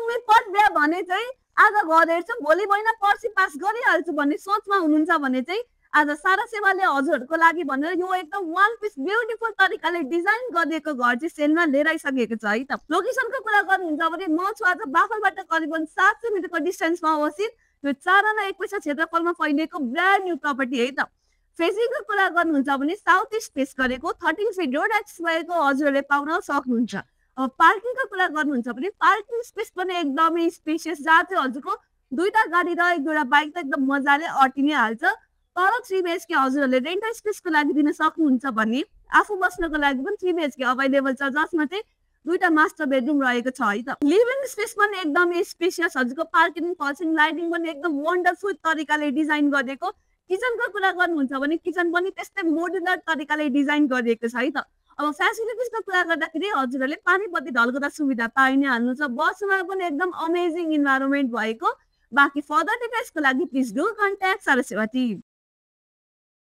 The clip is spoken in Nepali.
मम्मी पढ बिहा भने चाहिँ आज घर हेर्छु भोलि महिना पर्सि पास गरिहाल्छु भन्ने सोचमा हुनुहुन्छ भने चाहिँ आज सारा सेवाले हजुरहरूको लागि भनेर यो एकदम वान पिस ब्युटिफुल तरिकाले डिजाइन गरिएको घर चाहिँ सेलमा लिएर आइसकेको छ है त। लोकेसनको कुरा गर्नुहुन्छ भने म छु आज बाफलबाट करिबन 700 मिटरको डिस्टेन्समा अवस्थित यो 4 आना 1 पैसा क्षेत्रफलमा फैलिएको ब्रान्ड न्यू प्रपर्टी है त। फेसिङको कुरा गर्नुहुन्छ भने साउथ इस्ट फेस गरेको 13 फिट रोड एक्सेस भएको हजुरहरूले पाउन सक्नुहुन्छ। अब पार्किङको कुरा गर्नुहुन्छ भने पार्किङ स्पेस पनि एकदमै स्पेसियस जहाँ चाहिँ हजुरको दुईटा गाडी र एक दुईटा बाइक त एकदम मजाले अटिनै हाल्छ। तर 3 BHK हजुरहरूले रेन्टल स्पेसको लागि दिन सक्नुहुन्छ भने आफू बस्नको लागि पनि 3 BHK अभाइलेबल छ जसमा चाहिँ दुईटा मास्टर बेडरुम रहेको छ है त। लिभिङ स्पेस पनि एकदमै स्पेसियस हजुरको पार्किङ फल्सिङ लाइटिङ पनि एकदम वन्डरफुल तरिकाले डिजाइन गरेको। किचनको कुरा गर्नुहुन्छ भने किचन पनि त्यस्तै मोडुलर तरिकाले डिजाइन गरिएको छ है त। अब फेसिलिटिजको कुरा गर्दाखेरि हजुरहरूले पानीपट्टि ढल्कदा सुविधा पाइ नै हाल्नुहुन्छ। बसमा पनि एकदम अमेजिङ इन्भाइरोमेन्ट भएको। बाँकी फर्दर डिटेल्सको लागि प्लिज डु कन्ट्याक्ट सारा सेवा टिम।